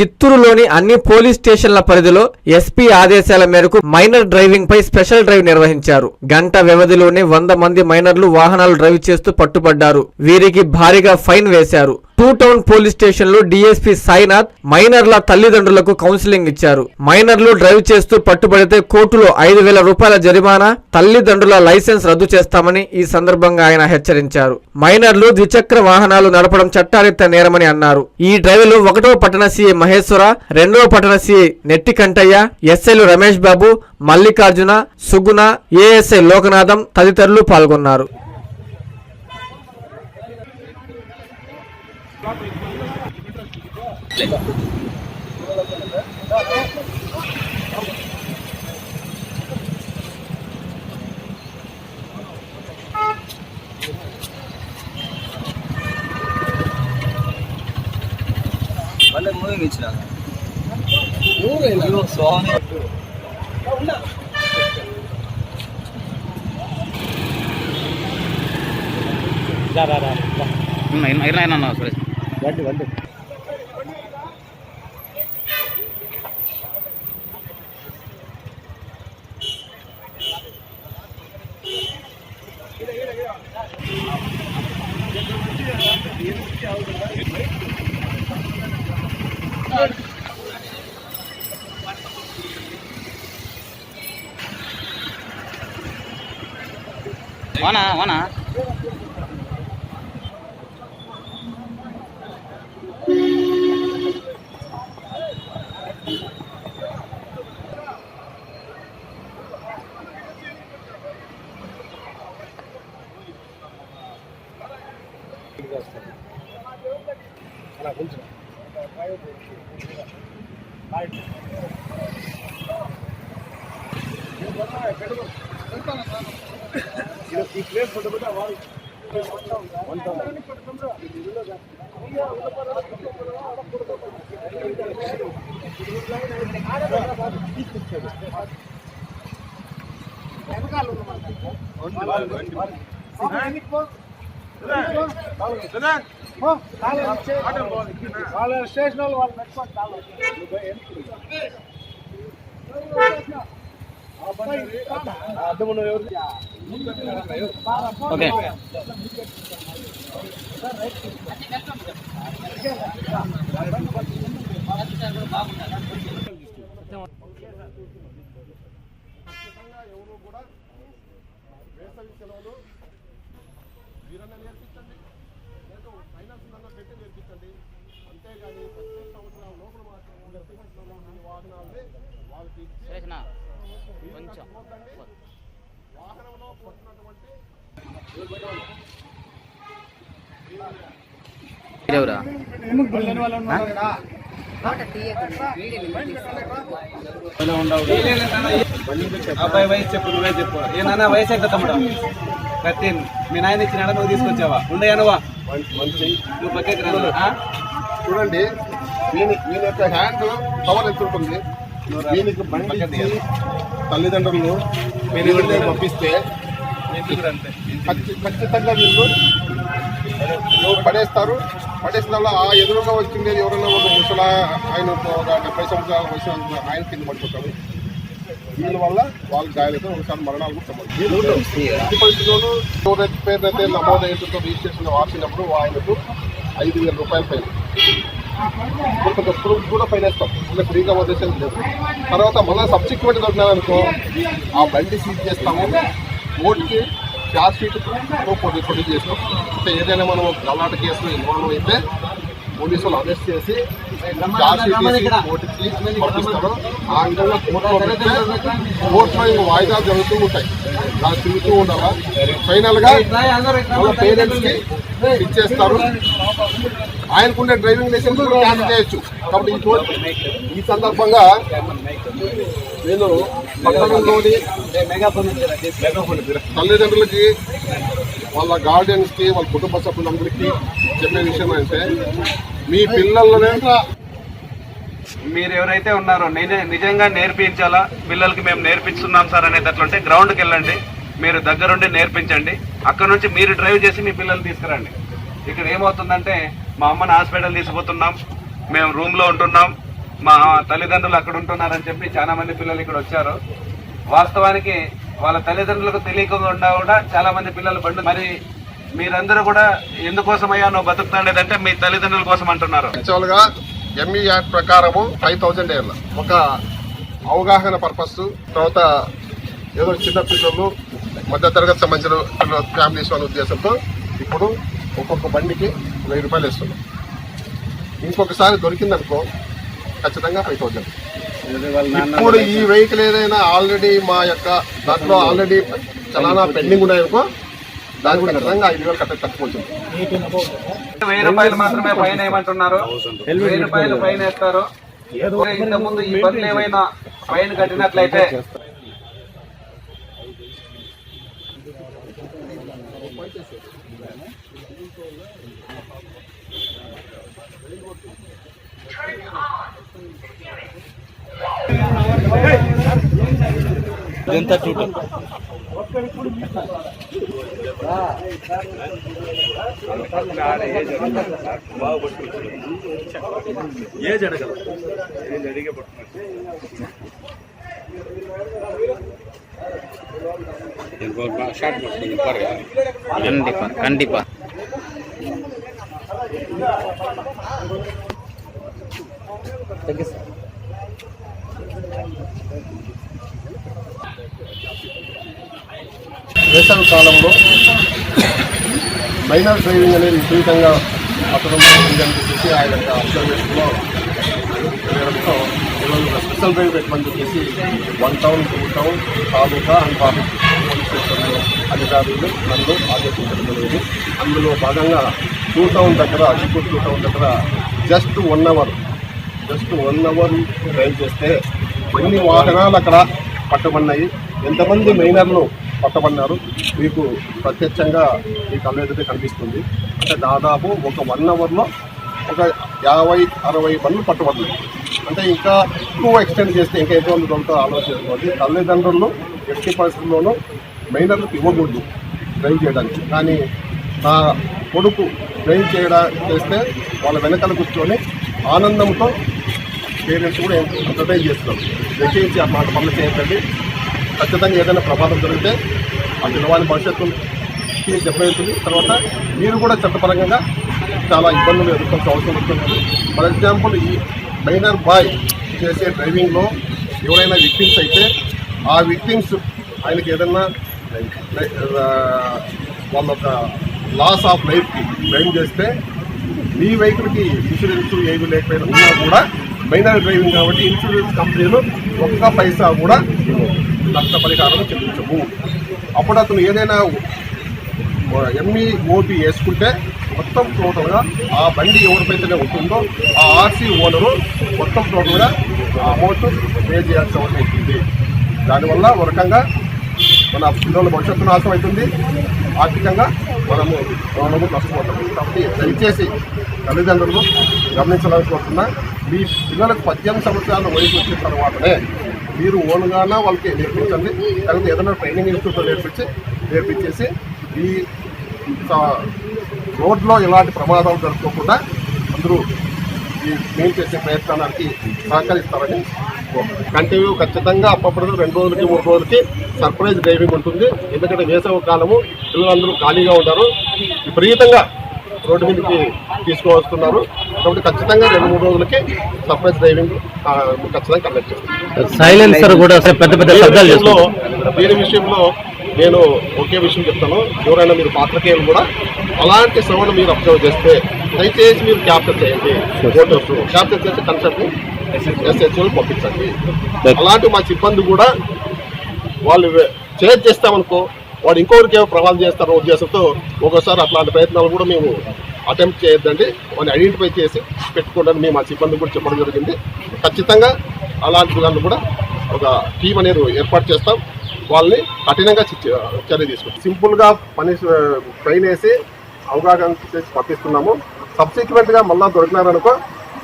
చిత్తూరులోని అన్ని పోలీస్ స్టేషన్ల పరిధిలో ఎస్పీ ఆదేశాల మేరకు మైనర్ డ్రైవింగ్ పై స్పెషల్ డ్రైవ్ నిర్వహించారు. గంట వ్యవధిలోనే 100 మంది మైనర్లు వాహనాలు డ్రైవ్ చేస్తూ పట్టుబడ్డారు. వీరికి భారీగా ఫైన్ వేశారు. టూ టౌన్ పోలీస్ స్టేషన్ లో డీఎస్పీ సాయినాథ్ మైనర్ల తల్లిదండ్రులకు కౌన్సిలింగ్ ఇచ్చారు. మైనర్లు డ్రైవ్ చేస్తూ పట్టుబడితే కోర్టులో 5,000 రూపాయల జరిమానా, తల్లిదండ్రుల లైసెన్స్ రద్దు చేస్తామని ఈ సందర్భంగా ఆయన హెచ్చరించారు. మైనర్లు ద్విచక్ర వాహనాలు నడపడం చట్టారీత్యా నేరమని అన్నారు. ఈ డ్రైవ్ లో 1వ పట్టణ సీఐ మహేశ్వర, 2వ పట్టణ సీఐ నెట్టి కంటయ్య, ఎస్ఐలు రమేష్ బాబు, మల్లికార్జున, సుగుణ, ఏఎస్ఐ లోకనాథం తదితరులు పాల్గొన్నారు. వాళ్ళే మూవింగ్ ఇచ్చినా వానా ఈ ప్లేస్ స్టేషన్ వాళ్ళు ఓకే ఎవరు కూడా వేసవి సెలవులు వీరన్న నేర్పించండి, లేదా ఫైనాన్స్ పెట్టి నేర్పించండి. అంతేగాని 18 సంవత్సరాల లోపల మాత్రం వాహనాలే వాళ్ళకి ఇచ్చి వాహనంలో పట్టినటువంటి అబ్బాయి వయసు చెప్పు, నువ్వే చెప్పు. ఏనా వయసు ఎంత తమ్ముడు? 13. మీ నాయన ఇచ్చిన నువ్వు తీసుకొచ్చావా? ఉండయానువా నువ్వు పక్కకి రా. చూడండి, దీని యొక్క హ్యాండ్ పవర్ ఎంత ఉంటుంది. దీనికి బండి తల్లిదండ్రులు పంపిస్తే ఖచ్చితంగా వీళ్ళు పడేస్తారు. పడేసిన ఆ ఎదురుగా వచ్చిండేది ఎవరైనా ఒక ముసలా ఆయన 70 సంవత్సరాల వయసు ఆయన కింద పడిపోతారు. దీనివల్ల వాళ్ళకి గాయాలతో ఒకసారి మరణాలు కూడా సంభవించాయి. ఎట్టి పరిస్థితుల్లోనూ ఎవరైతే పేరునైతే నమోదైతే రిజిస్ట్రేషన్ వార్చినప్పుడు ఆయనకు 5,000 రూపాయలు ఫైన్, కొంత ప్రూఫ్ కూడా ఫైన్ వేస్తాం. అంటే ఫ్రీగా వదిలేసేది లేదు. తర్వాత మళ్ళీ సబ్సిక్వెంట్ దొరికినారనుకో ఆ బండి సీజ్ చేస్తాము. కోర్టుకి ఛార్జ్ షీట్ ప్రొడ్యూస్ చేస్తాం. అంటే ఏదైనా మనం గలాట కేసులో ఇన్వాల్వ్ అయితే పోలీసులు అరెస్ట్ చేసి ఛార్జ్ షీట్ కోర్టుకి పంపిస్తారు. ఆ విధంగా కోర్టులో ఇంక వాయిదాలు జరుగుతూ ఉంటాయి. దాన్ని తిరుగుతూ ఉండాలా. ఫైనల్గా వాళ్ళ పేరెంట్స్కి ఇచ్చేస్తారు. ఆయనకుండే డ్రైవింగ్ లైసెన్స్ కూడా క్యాన్సిల్ చేయొచ్చు. కాబట్టి ఈ సందర్భంగా నేను పట్టణంలోని తల్లిదండ్రులకి, వాళ్ళ గార్డియన్స్కి, వాళ్ళ కుటుంబ సభ్యులందరికీ చెప్పే విషయం అంటే, మీ పిల్లలనే మీరు ఎవరైతే ఉన్నారో నిజంగా నేర్పించాలా, పిల్లలకి మేము నేర్పిస్తున్నాం సార్ అనేది అట్లుంటే గ్రౌండ్కి వెళ్ళండి. మీరు దగ్గరుండి నేర్పించండి. అక్కడ నుంచి మీరు డ్రైవ్ చేసి మీ పిల్లల్ని తీసుకురండి. ఇక్కడ ఏమవుతుందంటే, మా అమ్మని హాస్పిటల్ తీసుకుపోతున్నాం, మేము రూమ్లో ఉంటున్నాం, మా తల్లిదండ్రులు అక్కడ ఉంటున్నారని చెప్పి చాలా మంది పిల్లలు ఇక్కడ వచ్చారు. వాస్తవానికి వాళ్ళ తల్లిదండ్రులకు తెలియకుండా కూడా చాలా మంది పిల్లలు బండి. మరి మీరందరూ కూడా ఎందుకోసమయ్యా నువ్వు బతుకుతాండేదంటే మీ తల్లిదండ్రుల కోసం అంటున్నారు. యాక్చువల్ గా ఎంఈ యాక్ట్ ప్రకారము 5000 ఏళ్ళ ఒక అవగాహన పర్పస్, తర్వాత ఏదో చిన్న పిల్లలు మధ్యతరగతి సంబంధించిన ఫ్యామిలీస్ వాళ్ళ ఉద్దేశంతో ఇప్పుడు ఒక్కొక్క బండికి 1000 రూపాయలు ఇస్తున్నాం. ఇంకొకసారి దొరికిందనుకో ఖచ్చితంగా 5000. ఇప్పుడు ఈ వెహికల్ ఏదైనా ఆల్రెడీ మా యొక్క దాంట్లో ఆల్రెడీ చలానా పెండింగ్ ఉన్నాయనుకో దానికి కూడా ఖచ్చితంగా 5000 కట్టే తక్కువ వచ్చింది. 1000 రూపాయలు మాత్రమే ఫైన్ వేయమంటున్నారు. 1000 రూపాయలు ఫైన్ వేస్తారు. ఇంతకుముందు ఈ బండ్లు ఏమైనా ఫైన్ కట్టినట్లయితే ఎంత టోటల్ ఏజ్ అడగల అడిగే கண்டிப்பா వేసవి కాలంలో మైనర్ డ్రైవింగ్ అనేది విపరీతంగా పట్టణంలో ఉందని చెప్పేసి ఆయన యొక్క అబ్జర్వేషన్లో వేయడంతో ఈరోజు స్పెషల్ డ్రైవ్ పెట్టమని చెప్పేసి 1 town 2 town taluka and police స్టేషన్లో అధికారులు నన్ను ఆదేశించడం జరిగింది. అందులో భాగంగా 2 టౌన్ దగ్గర అజిపూర్ 2 టౌన్ దగ్గర జస్ట్ 1 అవర్ డ్రైవ్ చేస్తే ఎన్ని వాహనాలు అక్కడ పట్టబడినాయి, ఎంతమంది మైనర్లు పట్టబడినారు మీకు ప్రత్యక్షంగా మీ కళ్ళ ఎదుటే కనిపిస్తుంది. అంటే దాదాపు ఒక 1 అవర్లో ఒక 50-60 బండ్లు పట్టబడినాయి. అంటే ఇంకా ఎక్కువ ఎక్స్టెండ్ చేస్తే ఇంకా ఎటువంటి దొరుకుతో ఆలోచించుకోవాలి. తల్లిదండ్రులు ఎట్టి పరిస్థితుల్లోనూ మైనర్లకు ఇవ్వకూడదు డ్రైవ్ చేయడానికి. కానీ నా కొడుకు డ్రైవ్ చేస్తే వాళ్ళ వెనకాల కూర్చొని ఆనందంతో పేరెంట్స్ కూడా ఎంటర్టైన్ చేస్తున్నారు. దయచేసి ఆ మాట పనులు చేయకండి. ఖచ్చితంగా ఏదైనా ప్రమాదం జరిగితే ఆ పిల్లవాడి భవిష్యత్తుకి దెబ్బతింటుంది. తర్వాత మీరు కూడా చట్టపరంగా చాలా ఇబ్బందులు ఎదుర్కోవాల్సిన అవసరం ఉంటుంది. ఫర్ ఎగ్జాంపుల్ ఈ మైనర్ బాయ్ చేసే డ్రైవింగ్లో ఎవరైనా విక్టిమ్స్ అయితే ఆ విక్టిమ్స్ ఆయనకి ఏదైనా వాళ్ళ ఒక లాస్ ఆఫ్ లైఫ్కి క్లెయిమ్ చేస్తే మీ వెహికల్కి ఇన్సూరెన్స్ ఏమి లేకపోయినా ఉన్నా కూడా మైనర్ డ్రైవింగ్ కాబట్టి ఇన్సూరెన్స్ కంపెనీలు ఒక్క పైసా కూడా నష్టపరిహారం చెల్లించవు. అప్పుడు అతను ఏదైనా ఎంఈఓపి వేసుకుంటే మొత్తం టోటల్గా ఆ బండి ఎవరిపైతే ఉంటుందో ఆ ఆర్సీ ఓనరు మొత్తం టోటల్గా ఆ అమౌంట్ పే చేయాల్సి ఉంటుంది. దానివల్ల ఒక రకంగా మన పిల్లల భవిష్యత్తు నాశనం అవుతుంది, ఆర్థికంగా మనము నష్టపోతాం. కాబట్టి దయచేసి తల్లిదండ్రులు గమనించాలనుకుంటున్నా, మీ పిల్లలకు 18 సంవత్సరాల వయసు వచ్చిన తర్వాతనే మీరు ఓన్గానే వాళ్ళకి నేర్పించండి. లేకపోతే ఏదైనా ట్రైనింగ్ ఇన్స్టిట్యూట్లో నేర్పించేసి ఈ రోడ్లో ఎలాంటి ప్రమాదాలు జరుపుకోకుండా అందరూ ఈ మేము చేసే ప్రయత్నానికి సహకరిస్తారని కంటిన్యూ ఖచ్చితంగా అప్పప్పుడు 2 రోజులకి 3 రోజులకి సర్ప్రైజ్ డ్రైవింగ్ ఉంటుంది. ఎందుకంటే వేసవి కాలము పిల్లలందరూ ఖాళీగా ఉంటారు, విపరీతంగా రోడ్డు మీదకి తీసుకువస్తున్నారు. కాబట్టి ఖచ్చితంగా 2-3 రోజులకి సర్ప్రైజ్ డ్రైవింగ్ ఖచ్చితంగా కండక్ట్ చేస్తాం. సైలెన్సర్ కూడా పెద్ద పెద్ద శబ్దాలు చేస్తున్నారు. దీని విషయంలో నేను ఒకే విషయం చెప్తాను, ఎవరైనా మీరు పాత్రికేయులు కూడా అలాంటి సౌండ్ మీరు అబ్జర్వ్ చేస్తే దయచేసి మీరు క్యాప్చర్ చేయండి. ఫోటోస్ క్యాప్చర్ చేసి కన్సల్ట్ ఎస్హెచ్ఓలు పంపించండి. అలాంటి మా సిబ్బంది కూడా వాళ్ళు చేజ్ చేస్తామనుకో వాడు ఇంకొకరికి ఏమో ప్రమాదం చేస్తారో ఉద్దేశంతో ఒకసారి అట్లాంటి ప్రయత్నాలు కూడా మేము అటెంప్ట్ చేయొద్దండి. వాళ్ళని ఐడెంటిఫై చేసి పెట్టుకోవడానికి మేము ఆ సిబ్బంది కూడా చెప్పడం జరిగింది. ఖచ్చితంగా అలాంటి వాళ్ళు కూడా ఒక టీం అనేది ఏర్పాటు చేస్తాం, వాళ్ళని కఠినంగా చర్య తీసుకుంటాం. సింపుల్గా ట్రైన్ వేసి అవగాహన చేసి పంపిస్తున్నాము. సబ్సిక్వెంట్గా మళ్ళీ దొరికినారనుకో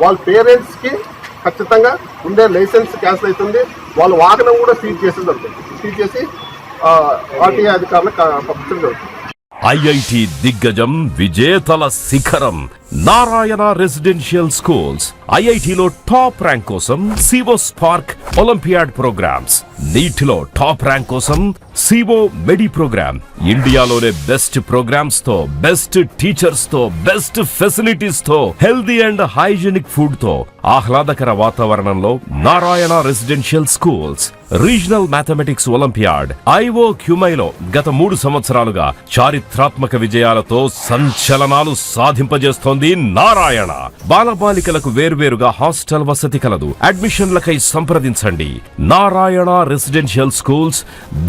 వాళ్ళ పేరెంట్స్కి ఖచ్చితంగా ఉండే లైసెన్స్ క్యాన్సిల్ అవుతుంది, వాళ్ళ వాహనం కూడా సీజ్ చేసి జరుగుతుంది. సీజ్ చేసి ఆర్టీఐ అధికారులకు పంపించడం జరుగుతుంది. ఐఐటి దిగ్గజం విజేతల శిఖరం నారాయణ రెసిడెన్షియల్ స్కూల్స్ ఐఐటిలో టాప్ ర్యాంక్ కోసం సివో స్పార్క్ ఒలింపియాడ్ ప్రోగ్రామ్స్, నీటిలో టాప్ ర్యాంక్ కోసం సివో మెడి ప్రోగ్రామ్, ఇండియాలోనే బెస్ట్ ప్రోగ్రామ్స్ తో, బెస్ట్ టీచర్స్ తో, బెస్ట్ ఫెసిలిటీస్ తో, హెల్దీ అండ్ హైజీనిక్ ఫుడ్ తో, ఆహ్లాదకర వాతావరణంలో Narayana residential schools. Regional mathematics olympiad ఐఓ క్యూమైలో గత 3 సంవత్సరాలుగా చారిత్రాత్మక విజయాలతో సంచలనాలు సాధింపజేస్తోంది నారాయణ. బాలబాలికలకు వేర్వేరుగా హాస్టల్ వసతి కలదు. అడ్మిషన్లకై సంప్రదించండి. Narayana residential schools,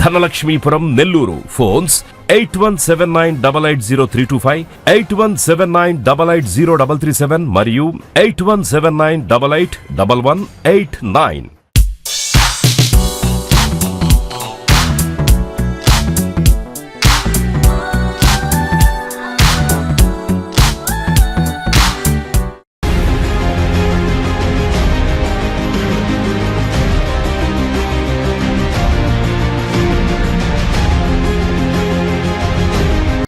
Dhanalakshmipuram, Nellore. Phones 8179880325, 8179880337 మరియు 8179881189.